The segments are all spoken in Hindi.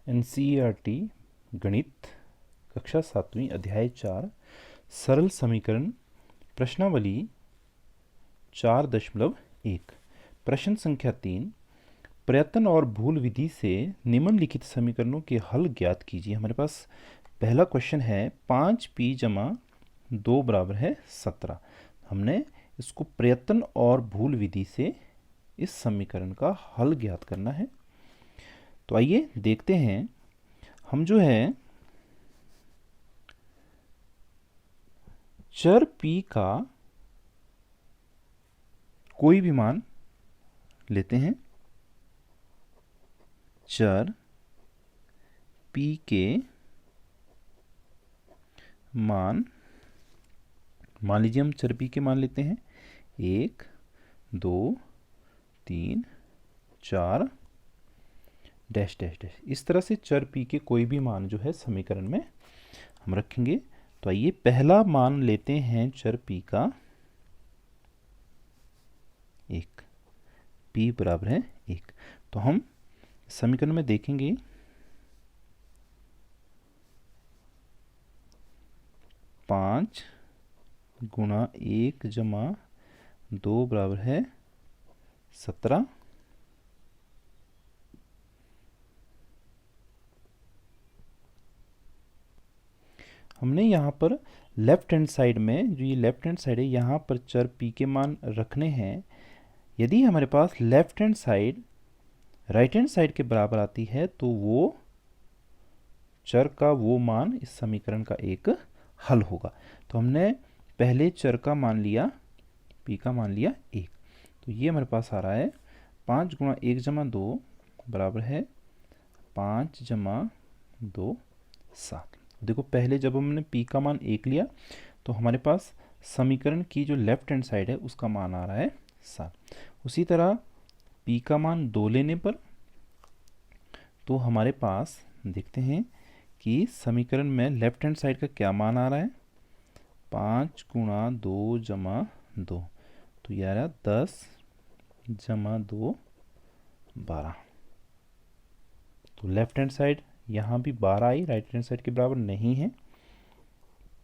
एनसीईआरटी गणित कक्षा 7वीं अध्याय 4 सरल समीकरण प्रश्नावली 4.1 प्रश्न संख्या 3 प्रयत्न और भूल विधि से निम्नलिखित समीकरणों के हल ज्ञात कीजिए। हमारे पास पहला क्वेश्चन है 5p जमा 2 बराबर है 17। हमने इसको प्रयत्न और भूल विधि से इस समीकरण का हल ज्ञात करना है। तो आइए देखते हैं। हम जो है चर p का कोई भी मान लेते हैं। चर p के मान लीजिए हम चर p के मान लेते हैं 1 2 3 4 डैश डैश डैश। इस तरह से चर p के कोई भी मान जो है समीकरण में हम रखेंगे। तो आइए पहला मान लेते हैं चर p का 1, p बराबर है 1। तो हम समीकरण में देखेंगे 5 गुणा 1 जमा 2 बराबर है 17। हमने यहाँ पर लेफ्ट हैंड साइड में जो ये लेफ्ट हैंड साइड है यहाँ पर चर p के मान रखने हैं। यदि हमारे पास left hand side right hand side के बराबर आती है तो वो चर का वो मान इस समीकरण का एक हल होगा। तो हमने पहले चर का मान लिया p का मान लिया 1। तो ये हमारे पास आ रहा है 5 गुणा 1 जमा 2 बराबर है 5 जमा 2 7। देखो पहले जब हमने p का मान 1 लिया तो हमारे पास समीकरण की जो लेफ्ट हैंड साइड है उसका मान आ रहा है 7। उसी तरह p का मान 2 लेने पर तो हमारे पास देखते हैं कि समीकरण में लेफ्ट हैंड साइड का क्या मान आ रहा है 5 गुणा 2 जमा 2। तो ये आ रहा 10 जमा 2 12। तो लेफ्ट हैंड साइड यहाँ भी 12 आई, राइट हैंड साइड के बराबर नहीं है।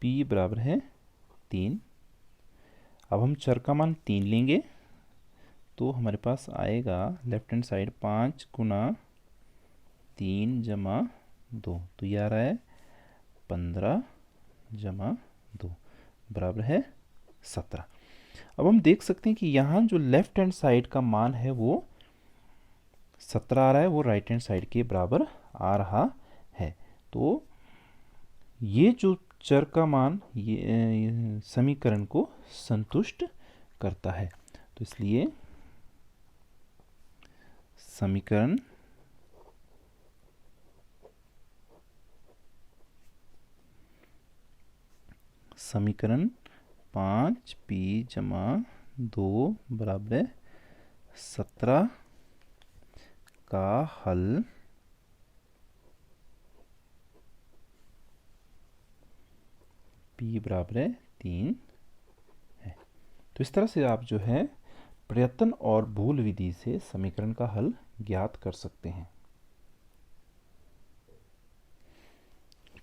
p बराबर है 3। अब हम चर का मान 3 लेंगे तो हमारे पास आएगा लेफ्ट हैंड साइड 5 गुणा 3 जमा 2। तो ये आ रहा है 15 जमा 2 बराबर है 17। अब हम देख सकते हैं कि यहाँ जो लेफ्ट हैंड साइड का मान है वो 17 आ रहा है, वो राइट हैंड साइड के बराबर आ रहा है। तो ये जो चर का मान ये समीकरण को संतुष्ट करता है। तो इसलिए समीकरण 5p जमा 2 बराबर 17 का हल p बराबर 3 है। तो इस तरह से आप जो है प्रयत्न और भूल विधि से समीकरण का हल ज्ञात कर सकते हैं।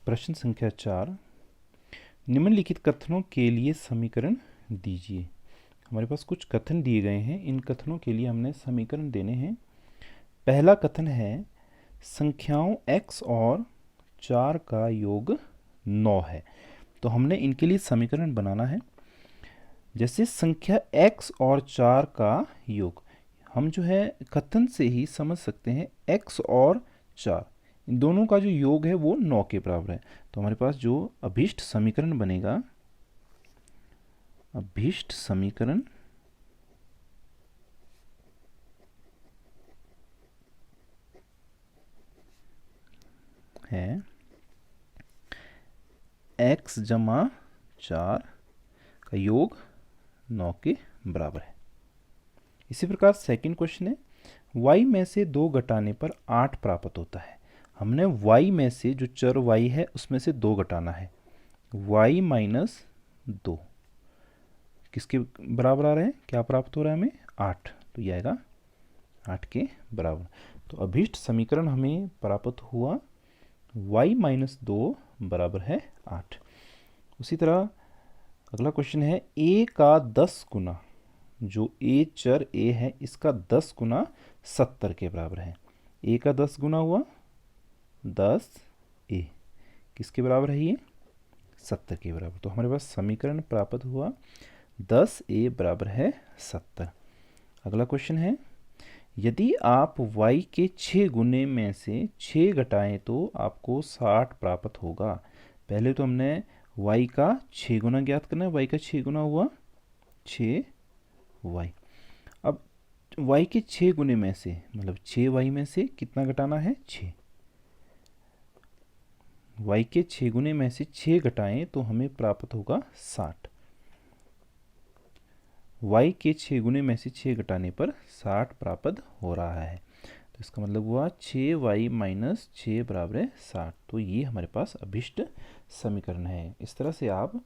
प्रश्न संख्या 4 निम्नलिखित कथनों के लिए समीकरण दीजिए। हमारे पास कुछ कथन दिए गए हैं, इन कथनों के लिए हमने समीकरण देने हैं। पहला कथन है संख्याओं x और 4 का योग 9 है। तो हमने इनके लिए समीकरण बनाना है। जैसे संख्या x और 4 का योग, हम जो है कथन से ही समझ सकते हैं x और 4 इन दोनों का जो योग है वो 9 के बराबर है। तो हमारे पास जो अभीष्ट समीकरण बनेगा, अभीष्ट समीकरण है x जमा 4 का योग 9 के बराबर है। इसी प्रकार सेकंड क्वेश्चन है y में से 2 घटाने पर 8 प्राप्त होता है। हमने y में से जो चर y है उसमें से 2 घटाना है। y माइनस 2 किसके बराबर आ रहे हैं, क्या प्राप्त हो रहा है हमें 8। तो ये आएगा 8 के बराबर। तो अभीष्ट समीकरण हमें प्राप्त हुआ y-2 बराबर है 8। उसी तरह अगला क्वेश्चन है a का 10 गुना, जो a चर a है इसका 10 गुना 70 के बराबर है। a का 10 गुना हुआ 10 a, किसके बराबर है ये? 70 के बराबर। तो हमारे पास समीकरण प्राप्त हुआ 10a बराबर है 70। अगला क्वेश्चन है यदि आप y के 6 गुने में से 6 घटाएं तो आपको 60 प्राप्त होगा। पहले तो हमने y का 6 गुना ज्ञात करना है। y का 6 गुना हुआ 6y। अब y के 6 गुने में से मतलब 6y में से कितना घटाना है? 6। y के 6 गुने में से 6 घटाएं तो हमें प्राप्त होगा 60। y के 6 गुने में से 6 घटाने पर 60 प्राप्त हो रहा है। तो इसका मतलब हुआ 6y माइनस 6 बराबर है 60। तो ये हमारे पास अभिष्ट समीकरण है। इस तरह से आप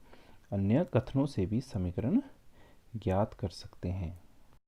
अन्य कथनों से भी समीकरण ज्ञात कर सकते हैं।